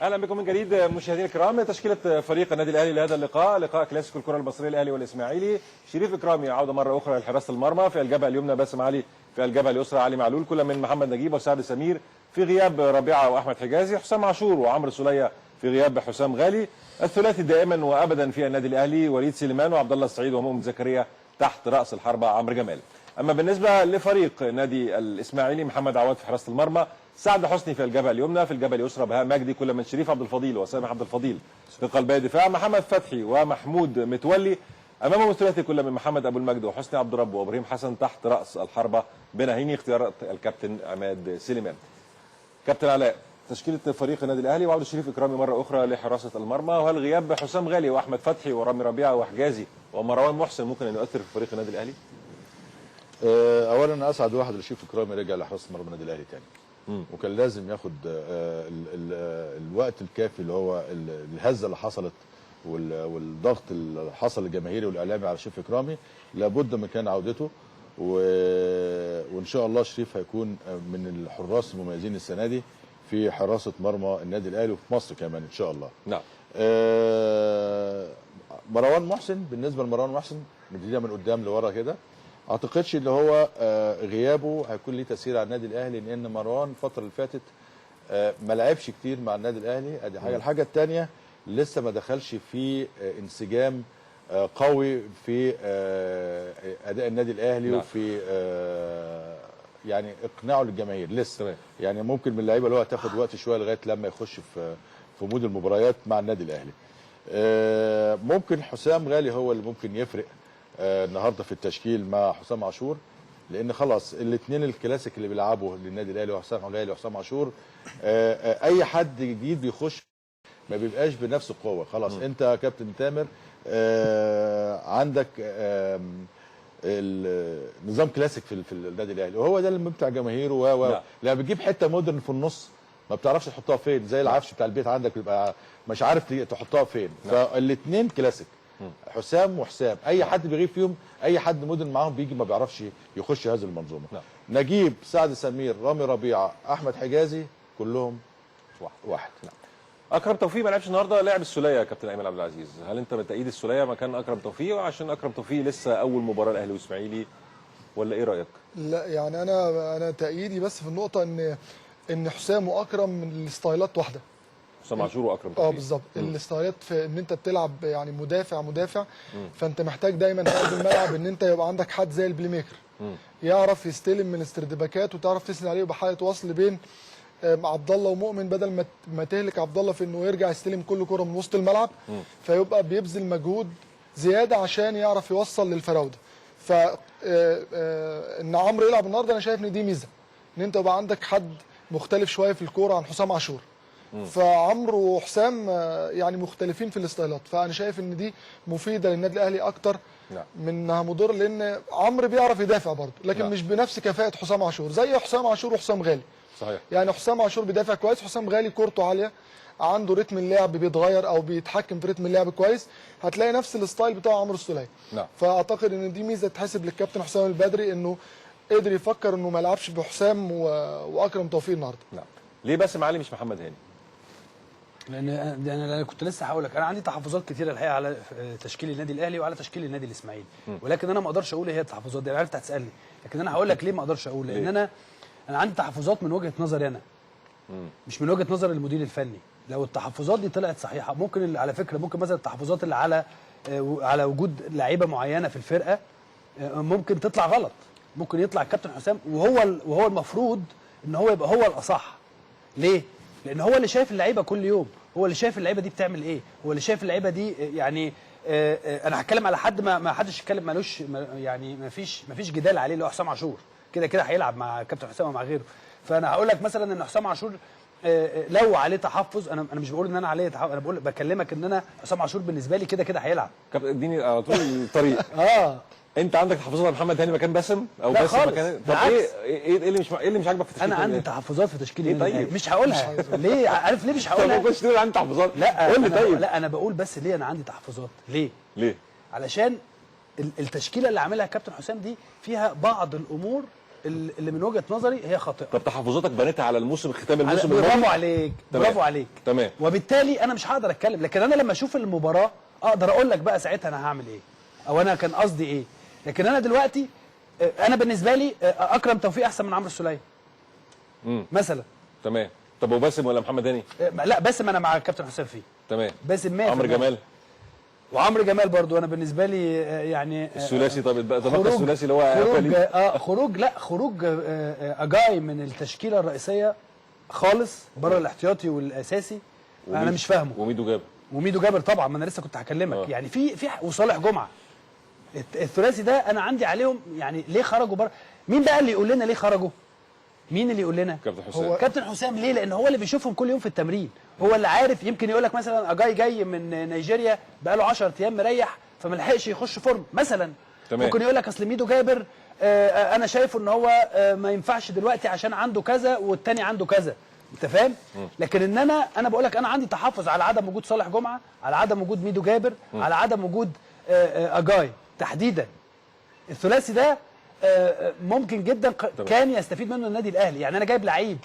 اهلا بكم من جديد مشاهدينا الكرام. تشكيله فريق النادي الاهلي لهذا اللقاء، لقاء كلاسيكو الكره المصريه الاهلي والاسماعيلي. شريف اكرامي عوده مره اخرى لحراسه المرمى، في الجبهه اليمنى باسم علي، في الجبهه اليسرى علي معلول، كل من محمد نجيب وسعد سمير في غياب ربيعه واحمد حجازي، حسام عاشور وعمرو سوليه في غياب حسام غالي. الثلاثي دائما وابدا في النادي الاهلي وليد سليمان وعبد الله السعيد ومؤمن زكريا تحت راس الحربه عمرو جمال. اما بالنسبه لفريق نادي الاسماعيلي، محمد عواد في حراسه المرمى، سعد حسني في الجبهه اليمنى، في الجبهه اليسرى بهاء مجدي، كل من شريف عبد الفضيل وسامح عبد الفضيل في قلبي الدفاع، محمد فتحي ومحمود متولي. امامهم الثلاثي كل من محمد ابو المجد وحسني عبد الرب وابراهيم حسن تحت راس الحربه بنهيني اختيارات الكابتن عماد سليمان. كابتن علاء، تشكيله فريق النادي الاهلي وعوده شريف اكرامي مره اخرى لحراسه المرمى، وهل غياب حسام غالي واحمد فتحي ورامي ربيعه وحجازي ومروان محسن ممكن ان يؤثر في فريق النادي الاهلي؟ اولا انا اسعد واحد اللي شريف اكرامي رجع لحراسه مرمى النادي الاهلي تاني. وكان لازم ياخد الوقت الكافي اللي هو الهزه اللي حصلت والضغط اللي حصل الجماهيري والاعلامي على شريف اكرامي، لابد من كان عودته. وان شاء الله شريف هيكون من الحراس المميزين السنه دي في حراسه مرمى النادي الاهلي وفي مصر كمان ان شاء الله. نعم. مروان محسن، بالنسبه لمروان محسن نبتديها من قدام لورا كده، اعتقدش ان هو غيابه هيكون ليه تاثير على النادي الاهلي، لان مروان الفتره اللي فاتت ما لعبش كتير مع النادي الاهلي، ادي حاجه. الحاجه الثانيه لسه ما دخلش في انسجام قوي في اداء النادي الاهلي. نعم. وفي يعني اقناعه للجماهير لسه. يعني ممكن من اللعيبه اللي هو هتاخد وقت شويه لغايه لما يخش في مود المباريات مع النادي الاهلي. ممكن حسام غالي هو اللي ممكن يفرق النهارده في التشكيل مع حسام عاشور، لان خلاص الاثنين الكلاسيك اللي بيلعبوا للنادي الاهلي وحسام غالي وحسام عاشور، اي حد جديد بيخش ما بيبقاش بنفس القوه. خلاص انت يا كابتن تامر عندك نظام كلاسيك في النادي الاهلي، وهو ده اللي ممتع جماهيره. لما بتجيب حته مودرن في النص ما بتعرفش تحطها فين، زي العفش بتاع البيت عندك بيبقى مش عارف تحطها فين. فالاثنين كلاسيك، حسام وحسام، اي حد بيغيب فيهم، اي حد مودرن معاهم بيجي ما بيعرفش يخش هذه المنظومه. نجيب، سعد سمير، رامي ربيعه، احمد حجازي، كلهم واحد. اكرم توفيق ما لعبش النهارده، لعب السوليه يا كابتن ايمن عبد العزيز، هل انت من تأييد السوليه مكان اكرم توفيق وعشان اكرم توفيق لسه اول مباراه الاهلي والاسماعيلي، ولا ايه رايك؟ لا يعني انا تأييدي بس في النقطه ان حسام واكرم من الستايلات واحده. حسام عاشور واكرم توفيق بالظبط. الستايلات في ان انت بتلعب يعني مدافع فانت محتاج دايما في قلب الملعب ان انت يبقى عندك حد زي البلاي ميكر يعرف يستلم من استردباكات وتعرف تسند عليه، ويبقى حاله وصل بين عبد الله ومؤمن، بدل ما تهلك عبد الله في انه يرجع يستلم كل كره من وسط الملعب، فيبقى بيبذل مجهود زياده عشان يعرف يوصل للفراوده. ف ان عمرو يلعب النهارده انا شايف ان دي ميزه، ان انت يبقى عندك حد مختلف شويه في الكوره عن حسام عاشور. فعمرو وحسام يعني مختلفين في الاستايلات، فانا شايف ان دي مفيده للنادي الاهلي اكتر من انها مضر، لان عمرو بيعرف يدافع برضه لكن مش بنفس كفاءه حسام عاشور، زي حسام عاشور وحسام غالي. صحيح. يعني حسام عاشور بيدافع كويس، حسام غالي كورته عاليه، عنده رتم اللعب بيتغير او بيتحكم في رتم اللعب كويس، هتلاقي نفس الستايل بتاع عمرو السوليه. فاعتقد ان دي ميزه تحسب للكابتن حسام البدري، انه قدر يفكر انه ما يلعبش بحسام واكرم توفيق النهارده. ليه باسم علي مش محمد هاني؟ لان انا كنت لسه هقول لك، انا عندي تحفظات كثيره الحقيقه على تشكيل النادي الاهلي وعلى تشكيل النادي الاسماعيلي، ولكن انا ما اقدرش اقول ايه هي التحفظات دي. انا عرفت هتسالني، لكن انا هقول لك ليه ما اقدرش اقول. لان انا عندي تحفظات من وجهه نظري انا، مش من وجهه نظر المدير الفني. لو التحفظات دي طلعت صحيحه، ممكن على فكره ممكن مثلا التحفظات اللي على وجود لعيبه معينه في الفرقه ممكن تطلع غلط، ممكن يطلع الكابتن حسام وهو المفروض ان هو يبقى هو الاصح. ليه؟ لان هو اللي شايف اللعيبه كل يوم، هو اللي شايف اللعيبه دي بتعمل ايه، هو اللي شايف اللعيبه دي. يعني انا هتكلم على حد ما حدش يتكلم، مالوش يعني ما فيش جدال عليه، اللي هو حسام عاشور كده هيلعب مع كابتن حسام ومع غيره. فانا هقول لك مثلا ان حسام عاشور لو عليه تحفظ، انا مش بقول ان انا عليه تحفظ، انا بكلمك ان انا حسام عاشور بالنسبه لي كده هيلعب. كابتن اديني على طول الطريق. انت عندك تحفظات على محمد هاني مكان باسم او باسم مكان؟ طب ايه اللي مش عاجبك في تشكيل؟ انا عندي تحفظات في تشكيل النادي. طيب مش هقولها. ليه؟ عارف ليه مش هقولها؟ طب ما كنتش تقول عندي تحفظات. لا قول لي. طيب لا انا بقول بس ليه انا عندي تحفظات. ليه؟ علشان التشكيله اللي عاملها كابتن حسام دي فيها بعض الامور اللي من وجهه نظري هي خاطئه. طب تحفظاتك بنيتها على الموسم، ختام الموسم برافو الماضي؟ عليك، تمام. برافو عليك. تمام. وبالتالي انا مش هقدر اتكلم، لكن انا لما اشوف المباراه اقدر اقول لك بقى ساعتها انا هعمل ايه او انا كان قصدي ايه. لكن انا دلوقتي انا بالنسبه لي اكرم توفيق احسن من عمرو السوليه مثلا. تمام. طب وباسم ولا محمد هاني؟ لا باسم انا مع الكابتن حسام فيه. تمام. باسم 100%. عمرو جمال وعمرو جمال برضو انا بالنسبه لي يعني الثلاثي. طب بقى الثلاثي اللي هو خروج اجاي من التشكيله الرئيسيه خالص بره الاحتياطي والاساسي انا مش فاهمه. وميدو جابر طبعا، ما انا لسه كنت هكلمك. يعني في وصالح جمعه، الثلاثي ده انا عندي عليهم يعني ليه خرجوا بره؟ مين بقى اللي يقول لنا ليه خرجوا؟ مين اللي يقول لنا؟ كابتن حسام. كابتن حسام. ليه؟ لان هو اللي بيشوفهم كل يوم في التمرين، هو اللي عارف. يمكن يقول لك مثلا اجاي جاي من نيجيريا بقى له 10 ايام مريح فما لحقش يخش فورم مثلا. تمام. ممكن يقول لك اصل ميدو جابر انا شايفه ان هو ما ينفعش دلوقتي عشان عنده كذا والتاني عنده كذا. انت فاهم؟ لكن انا بقول لك انا عندي تحفظ على عدم وجود صالح جمعه، على عدم وجود ميدو جابر، على عدم وجود اجاي تحديدا. الثلاثي ده ممكن جدا كان يستفيد منه النادي الاهلي. يعني انا جايب لعيب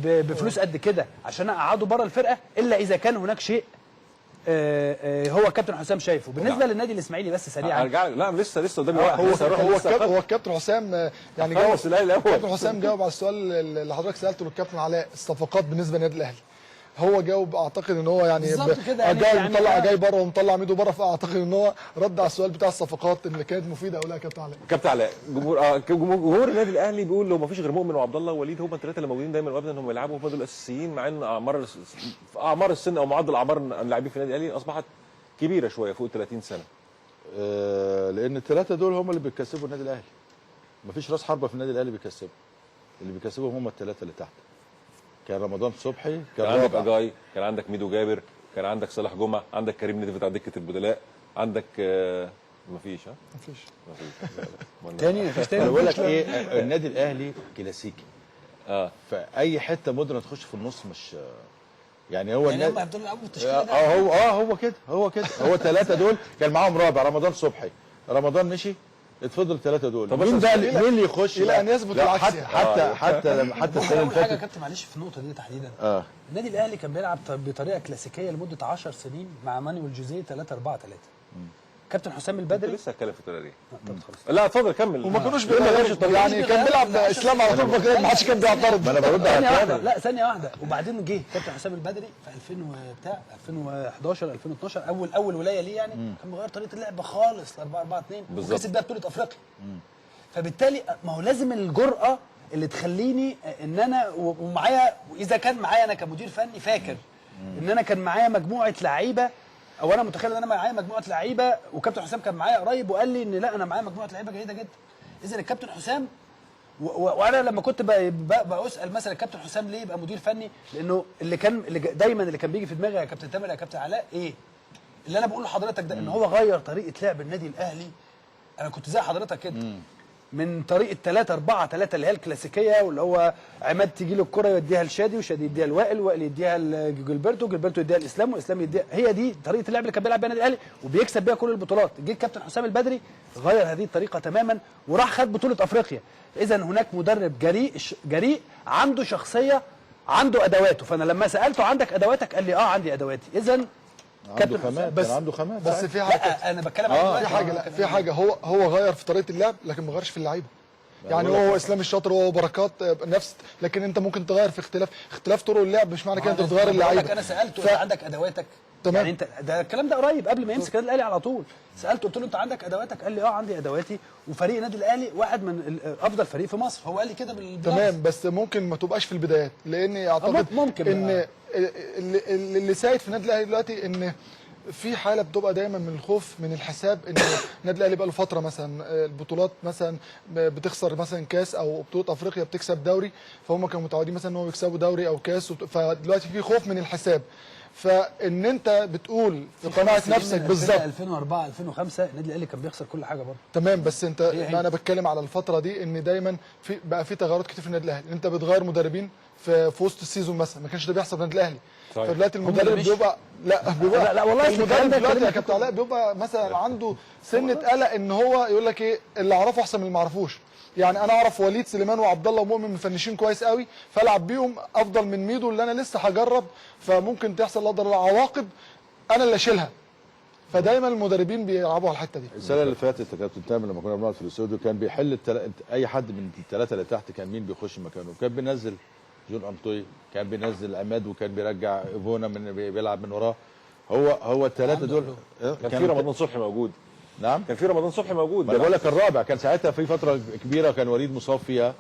بفلوس قد كده عشان اقعده بره الفرقه، الا اذا كان هناك شيء هو كابتن حسام شايفه. بالنسبه للنادي الاسماعيلي بس سريعا ارجع. لا لسه قدامي واحد. هو الكابتن حسام يعني جاوب. الكابتن حسام جاوب على السؤال اللي حضرتك سالته للكابتن علاء، الصفقات بالنسبه للنادي الاهلي. هو جاوب اعتقد ان هو يعني جاي مطلع جاي بره ومطلع ميدو بره، فاعتقد ان هو رد على السؤال بتاع الصفقات اللي كانت مفيده او لا. كابتن علاء. كابتن علاء، جمهور النادي الاهلي بيقول لو ما فيش غير مؤمن وعبد الله ووليد هم الثلاثه اللي موجودين دايما وابدا هم يلعبوا، هم دول الاساسيين، مع ان اعمار السن او معدل اعمار اللاعبين في النادي الاهلي اصبحت كبيره شويه فوق 30 سنه. لان الثلاثه دول هم اللي بيكسبوا النادي الاهلي. مفيش راس حربه في النادي الاهلي بيكسبه، اللي بيكسبهم هم الثلاثه اللي تحت. كان رمضان صبحي، كان عندك اجاي، كان عندك ميدو جابر، كان عندك صالح جمعه، عندك كريم نيدفيد على دكه البدلاء، عندك مفيش. تاني مفيش تاني. انا بقول لك ايه، النادي الاهلي كلاسيكي. فاي حته مدرن تخش في النص مش يعني هو يعني هم هيفضلوا يلعبوا بالتشكيله ده. هو كده هو الثلاثه دول كان معاهم رابع رمضان صبحي، رمضان مشي، اتفضل الثلاثه دول. طب مين ده مين اللي يخش الى ان يثبت العكس؟ حتى السنه اللي فاتت كابتن معلش في النقطه دي تحديدا. النادي الاهلي كان بيلعب بطريقه كلاسيكيه لمده 10 سنين مع مانويل جوزيه 3-4-3. كابتن حسام البدري لسه هتكلم في الطريقه دي. طب خلاص. لا اتفضل كمل. وما كانوش يعني كان بيلعب اسلام على طول، ما حدش كان بيعترض. ما انا برد على ثانيه واحده. ثانيه واحده. وبعدين جه كابتن حسام البدري في 2011 2012 اول ولايه ليه يعني كان مغير طريقه اللعب خالص ل 4-4-2 وكسب بيها بطوله افريقيا. فبالتالي ما هو لازم الجرأه اللي تخليني ان انا ومعايا، واذا كان معايا انا كمدير فني فاكر ان انا كان معايا مجموعه لعيبه، او انا متخيل ان انا معايا مجموعه لعيبه، وكابتن حسام كان معايا قريب وقال لي ان لا انا معايا مجموعه لعيبه جيده جدا. اذا الكابتن حسام وانا لما كنت بسال مثلا الكابتن حسام ليه يبقى مدير فني، لانه دايما اللي كان بيجي في دماغي يا كابتن تامر يا كابتن علاء ايه اللي انا بقول لحضرتك ده، ان هو غير طريقه لعب النادي الاهلي. انا كنت زي حضرتك كده من طريقه 3-4-3 اللي هي الكلاسيكيه، واللي هو عماد تيجي له الكره يديها لشادي، وشادي يديها لوائل، وائل يديها لجilberto، جilberto يديها لاسلام، واسلام يديها. هي دي طريقه اللعب اللي كان بيلعب بيها النادي الاهلي وبيكسب بيها كل البطولات. جه الكابتن حسام البدري غير هذه الطريقه تماما وراح خد بطوله افريقيا. اذا هناك مدرب جريء عنده شخصيه، عنده ادواته. فانا لما سالته عندك ادواتك قال لي عندي ادواتي. اذا عنده خامات، كان عنده خامات. بس في حاجه انا بتكلم عن في حاجه هو غير في طريقه اللعب لكن ما غيرش في اللعيبه. يعني هو اسلام الشاطر وهو بركات نفس، لكن انت ممكن تغير في اختلاف طرق اللعب، مش معنى كده انت بتغير اللعيبه. انا سالته عندك ادواتك تمام. يعني انت ده الكلام ده قريب قبل ما يمسك النادي الاهلي على طول. سالته قلت له انت عندك ادواتك؟ قال لي عندي ادواتي، وفريق النادي الاهلي واحد من افضل فريق في مصر. هو قال لي كده تمام. بس ممكن ما تبقاش في البدايات، لان اعتقد ممكن ان اللي سايد في النادي الاهلي دلوقتي ان في حاله بتبقى دايما من الخوف من الحساب، ان النادي الاهلي بقى له فتره مثلا البطولات مثلا بتخسر مثلا كاس او بطوله افريقيا، بتكسب دوري، فهم كانوا متعودين مثلا ان هم يكسبوا دوري او كاس، فدلوقتي في خوف من الحساب. فان انت بتقول في قناعه نفسك بالظبط 2004 2005 النادي الاهلي كان بيخسر كل حاجه برضه. تمام. بس انت انا بتكلم على الفتره دي ان دايما بقى في تغيرات كتير في النادي الاهلي، انت بتغير مدربين في وسط السيزون مثلا، ما كانش ده بيحصل في النادي الاهلي. صحيح. فدلوقتي المدرب بيبقى لا والله المدرب دلوقتي يا كابتن علاء بيبقى مثلا عنده سنه قلق ان هو يقول لك ايه اللي اعرفه احسن من اللي ما اعرفوش. يعني انا اعرف وليد سليمان وعبد الله ومؤمن مفنشين كويس قوي، فالعب بيهم افضل من ميدو اللي انا لسه هجرب، فممكن تحصل لا قدر الله عواقب انا اللي اشيلها. فدايما المدربين بيلعبوا على الحته دي. السنه اللي فاتت يا كابتن تامر لما كنا بنقعد في الاستوديو كان بيحل اي حد من الثلاثه اللي تحت كان مين بيخش مكانه؟ كان بينزل جون انطوي، كان بينزل عماد، وكان بيرجع ايفونا من بيلعب من وراه. هو الثلاثه دول كان في رمضان صبحي موجود. نعم كان في رمضان صبحي موجود. ده بقول لك الرابع كان ساعتها في فتره كبيره كان وليد مصاب فيها،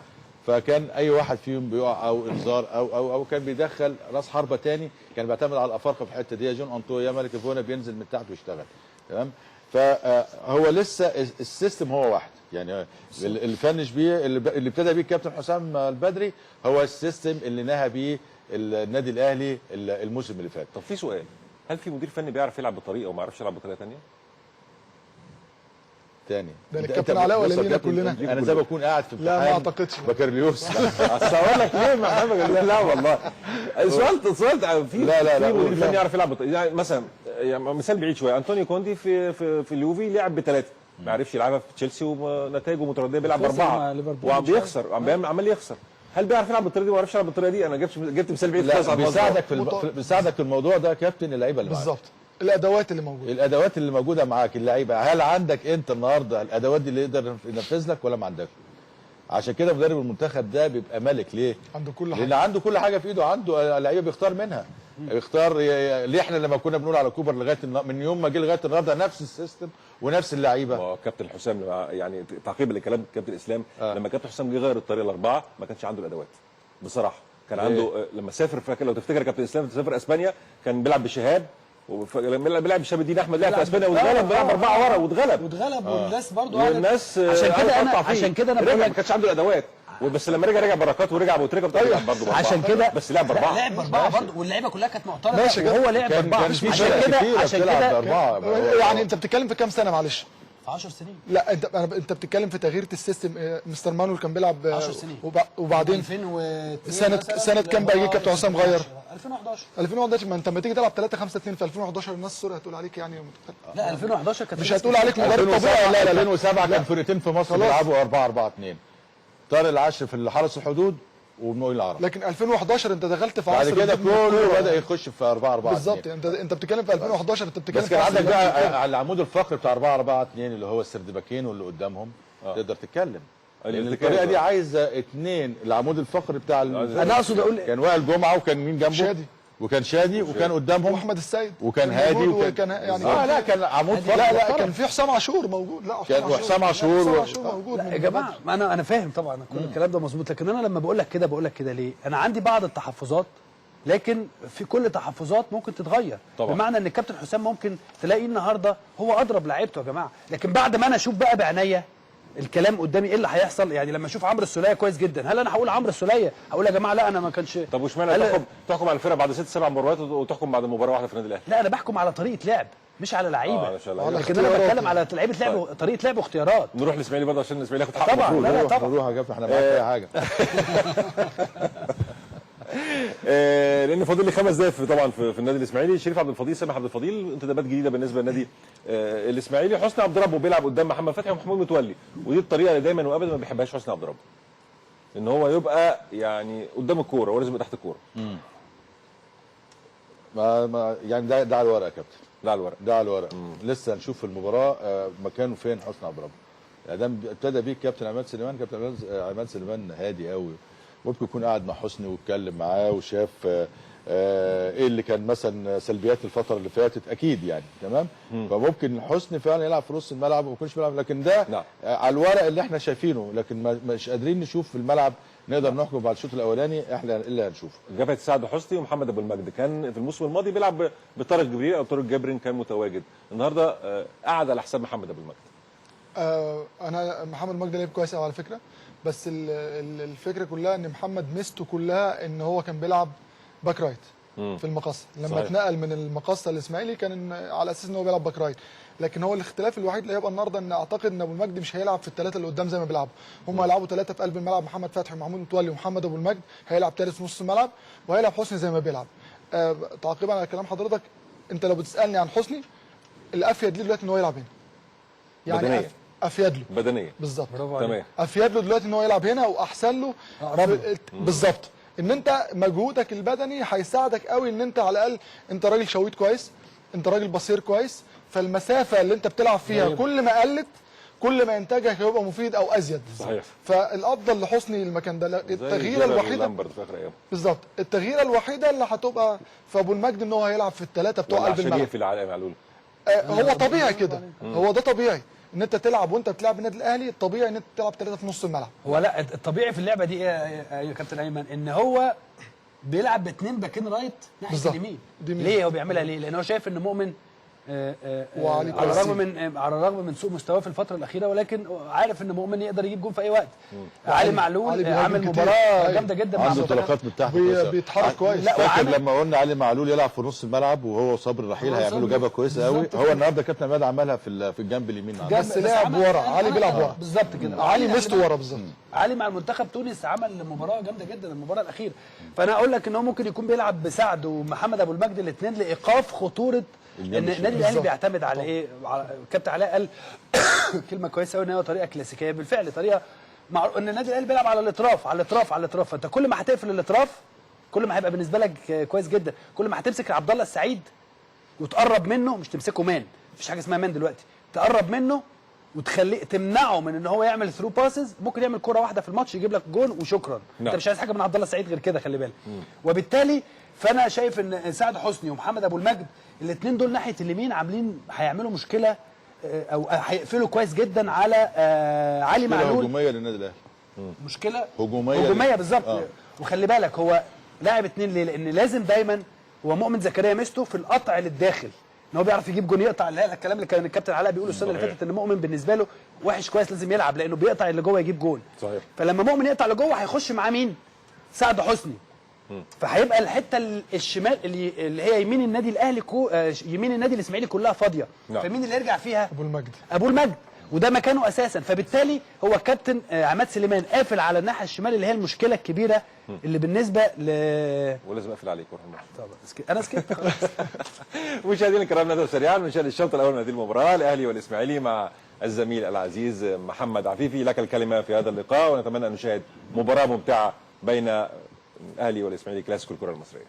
فكان اي واحد فيهم بيقع او انذار او كان بيدخل راس حربه تاني، كان بيعتمد على الافارقه في الحته دي. جون انطوي يا ملك ايفونا بينزل من تحت ويشتغل. تمام. فهو لسه السيستم هو واحد، يعني اللي فنش بيه اللي ابتدى بيه الكابتن حسام البدري هو السيستم اللي نهى بيه النادي الاهلي الموسم اللي فات. طب في سؤال، هل في مدير فني بيعرف يلعب بطريقه وما يعرفش يلعب بطريقه ثانيه؟ تاني ده الكابتن علاء ولا لينا كلنا؟ انا زي ما بكون قاعد في لا ما اعتقدش. بكالوريوس. اصل اقول لك ليه محمد؟ لا والله سؤال في لا مدير فني يعرف يلعب بطريقه، يعني مثلا يعني مثال بعيد شويه، انطونيو كوندي في اليوفي لعب ب3 ما عرفش يلعبها في تشيلسي ونتائجه مترديه، بيلعب ب4 وعم بيخسر عمال يخسر. هل بيعرف يلعب بالطريقه دي وما يعرفش يلعب بالطريقه دي؟ انا جبت مثال بعيد خالص. بيساعدك في الموضوع ده كابتن اللعيبه اللي معاك. بالظبط، الادوات اللي موجوده. الادوات اللي موجوده معاك اللعيبه، هل عندك انت النهارده الادوات دي اللي يقدر ينفذ لك ولا ما عندكش؟ عشان كده مدرب المنتخب ده بيبقى ملك. ليه؟ عنده كل حاجه. لان عنده كل حاجه في ايده، عنده لعيبه بيختار منها. يختار ليه احنا لما كنا بنقول على كوبر لغايه من يوم ما جه لغايه النهارده نفس السيستم ونفس اللعيبه. كابتن حسام يعني تعقيبا لكلام كابتن اسلام، لما كابتن حسام جه غير الطريقه الاربعه ما كانش عنده الادوات بصراحه. كان عنده لما سافر، فاكر لو تفتكر كابتن اسلام سافر اسبانيا كان بيلعب بشهاب، لما بيلعب بشهاب الدين احمد لعب في اسبانيا واتغلب، بيلعب 4 ورا واتغلب والناس برضو والناس عشان كده انا بقول لك ما كانش عنده الادوات. بس لما رجع بركات ورجع ابو تريكه بتاع برضه عشان كده بس لعب 4 لعب 4 برضه، واللعيبه كلها كانت معترضه وهو لعب 4. عشان كده يعني انت بتتكلم في كام سنه معلش؟ في 10 سنين. لا انت بتتكلم في تغيير السيستم. مستر مانويل كان بيلعب 10 سنين وبعدين 2002 سنه كام بقى يجي كابتن حسام غير؟ 2011. ما انت لما تيجي تلعب 3-5-2 في 2011 الناس سوري هتقول عليك يعني لا 2011 كانت مش هتقول عليك مدرب طبيعي. لا 2007 كان فرقتين في مصر بيلعبوا 4-4-2. طارق العشر في حرس الحدود ومنوي العرب. لكن 2011 انت دخلت في بعد عصر كده كله بدا يخش في 4-4-2 بالظبط. انت بتتكلم في 2011 انت بتتكلم بس كان عندك بقى على العمود الفقري بتاع 4-4-2 اللي هو السردباكين واللي قدامهم تقدر تتكلم. لان الطريقه دي عايزه 2 العمود الفقري بتاع انا اقصد اقول كان وائل جمعه وكان مين جنبه؟ شادي. وكان شادي وكان قدامهم واحمد السيد وكان هادي وكان يعني لا كان عمود فقري. لا كان في حسام عاشور موجود. لا كان حسام عاشور موجود. يا جماعه انا فاهم طبعا كل الكلام ده مظبوط، لكن انا لما بقول لك كده ليه؟ انا عندي بعض التحفظات، لكن في كل تحفظات ممكن تتغير طبعا. بمعنى ان الكابتن حسام ممكن تلاقيه النهارده هو اضرب لعيبته يا جماعه، لكن بعد ما انا اشوف بقى بعينيا الكلام قدامي ايه اللي هيحصل. يعني لما اشوف عمرو السوليه كويس جدا، هل انا هقول عمرو السوليه هقول يا جماعه لا انا ما كانش؟ طب واشمعنى تحكم على الفرقه بعد 6-7 مباريات وتحكم بعد مباراه واحده في النادي الاهلي؟ لا انا بحكم على طريقه لعب مش على لعيبه. لكن انا بتكلم على لعيبه لعب، طريقه لعب واختيارات. نروح للاسماعيلي برضه عشان الاسماعيلي ياخد حقه. طبعا لا طبعا نروح يا كابتن احنا معاك اي حاجه. لان فاضل لي 5 دقائق طبعا في النادي الاسماعيلي. شريف عبد الفضيل، سامح عبد الفضيل، انتدابات جديده بالنسبه للنادي الاسماعيلي. حسني عبد ربه بيلعب قدام محمد فتحي ومحمود متولي، ودي الطريقه اللي دايما وابدا ما بيحبهاش حسني عبد ربه، ان هو يبقى يعني قدام الكوره ولازم يبقى تحت الكوره. ما يعني ده على الورق يا كابتن، ده على الورق. لسه هنشوف في المباراه مكانه فين حسني عبد ربه. ادام ابتدى بيه الكابتن عماد سليمان، كابتن عماد سليمان هادي قوي، ممكن يكون قاعد مع حسني واتكلم معاه وشاف ايه اللي كان مثلا سلبيات الفتره اللي فاتت اكيد يعني تمام. فممكن حسني فعلا يلعب في نص الملعب وما يكونش بيلعب، لكن ده على الورق اللي احنا شايفينه، لكن مش قادرين نشوف في الملعب نقدر نحكم بعد الشوط الاولاني احنا اللي هنشوفه. جبهه سعد حسني ومحمد ابو المجد كان في الموسم الماضي بيلعب بطارق جبريل او طارق جبرين كان متواجد، النهارده قعد على حساب محمد ابو المجد. انا محمد المجد لعب كويس قوي على فكره، بس الفكره كلها ان محمد ميزته كلها ان هو كان بيلعب باك رايت، في المقصه، لما صحيح. اتنقل من المقصه الاسماعيلي كان على اساس ان هو بيلعب باك رايت، لكن هو الاختلاف الوحيد اللي هيبقى النهارده ان اعتقد ان ابو المجد مش هيلعب في الثلاثه اللي قدام زي ما بيلعبوا، هم هيلعبوا ثلاثه في قلب الملعب، محمد فتحي ومحمود متولي ومحمد ابو المجد هيلعب ثالث في نص الملعب، وهيلعب حسني زي ما بيلعب. تعقيبا على كلام حضرتك، انت لو بتسالني عن حسني الافيد ليه دلوقتي ان هو يلعب هنا. يعني بدنيا. افيد له بدنيا. بالظبط، برافو عليك. تمام. افيد له دلوقتي ان هو يلعب هنا، واحسن له بالظبط ان انت مجهودك البدني هيساعدك قوي ان انت على الاقل انت راجل شويت كويس، انت راجل بصير كويس، فالمسافه اللي انت بتلعب فيها كل ما قلت كل ما انتاجك هيبقى مفيد او ازيد. صحيح. فالافضل لحسني المكان ده. التغييره الوحيده لامبرد في اخر ايام بالظبط، التغييره الوحيده اللي هتبقى في ابو المجد ان هو هيلعب في الثلاثه بتوع قلب الملعب. في العلاء معلول. هو طبيعي كده، هو ده طبيعي ان انت تلعب وانت بتلعب النادي الاهلي، الطبيعي ان انت تلعب ثلاثه في نص الملعب. هو لا الطبيعي في اللعبه دي ايه يا كابتن ايمن؟ ان هو بيلعب باثنين باكين رايت ناحيه بالظبط. اليمين. دي مين؟ ليه هو بيعملها ليه؟ لان هو شايف ان مؤمن وعلي على الرغم كويسين. على الرغم من سوء مستواه في الفتره الاخيره، ولكن عارف ان مؤمن يقدر يجيب جون في اي وقت. علي معلول علي بيهاجم عامل كتير. مباراه أيوة. جامده جدا مع عنده منتخب. انطلاقات من تحت كويسة. بيتحرك كويس. لا، فاكر وعامل- لما قلنا علي معلول يلعب في نص الملعب وهو صبري رحيل هو هيعملوا صبري. جبهه كويسه قوي. بالظبط هو كده. النهارده كابتن عماد عملها في الجنب اليمين عنده. بس لعب ورا، علي بيلعب ورا بالظبط كده. علي ميزته ورا بالظبط. علي مع المنتخب تونس عمل مباراه جامده جدا المباراه الاخيره. فانا اقول لك ان هو ممكن يكون بيلعب بسعد ومحمد ابو المجد الاثنين لايقاف خطوره ان النادي الاهلي بالظبط. بيعتمد على ايه. كابتن علاء قال كلمه كويسه قوي ان هي طريقه كلاسيكيه بالفعل، طريقه ان النادي الاهلي بيلعب على الاطراف على الاطراف على الاطراف. فانت كل ما هتقفل الاطراف كل ما هيبقى بالنسبه لك كويس جدا. كل ما هتمسك عبد الله السعيد وتقرب منه، مش تمسكه مان، مفيش حاجه اسمها مان دلوقتي، تقرب منه وتخليه تمنعه من ان هو يعمل ثرو باسز. ممكن يعمل كره واحده في الماتش يجيب لك جون وشكرا. نعم. انت مش عايز حاجه من عبد الله السعيد غير كده، خلي بالك. وبالتالي فانا شايف ان سعد حسني ومحمد ابو المجد الاثنين دول ناحيه اليمين هيعملوا مشكله، او هيقفلوا كويس جدا على علي مشكلة معلول. هجوميه للنادي الاهلي. مشكله هجوميه بالظبط. وخلي بالك هو لاعب اثنين ليه؟ لان لازم دايما هو مؤمن زكريا ميزته في القطع للداخل، ان هو بيعرف يجيب جون يقطع. اللي هي الكلام اللي كان الكابتن علاء بيقوله السنه اللي فاتت ان مؤمن بالنسبه له وحش كويس لازم يلعب لانه بيقطع اللي جوه يجيب جون. صحيح. فلما مؤمن يقطع اللي جوه هيخش معاه مين؟ سعد حسني. فهيبقى الحته الشمال اللي هي يمين النادي الاهلي يمين النادي الاسماعيلي كلها فاضيه. نعم. فمين اللي يرجع فيها؟ ابو المجد. ابو المجد، وده مكانه اساسا. فبالتالي هو الكابتن عماد سليمان قافل على الناحيه الشمال اللي هي المشكله الكبيره اللي بالنسبه ولازم اقفل عليك ورحمه الله. طبعا انا سكت خلاص. مشاهدينا الكرام، نذهب سريعا نشاهد الشوط الاول من هذه المباراه، الاهلي والاسماعيلي مع الزميل العزيز محمد عفيفي. لك الكلمه في هذا اللقاء، ونتمنى ان نشاهد مباراه ممتعه بين الاهلي والاسماعيلي، كلاسيكو الكره المصريه.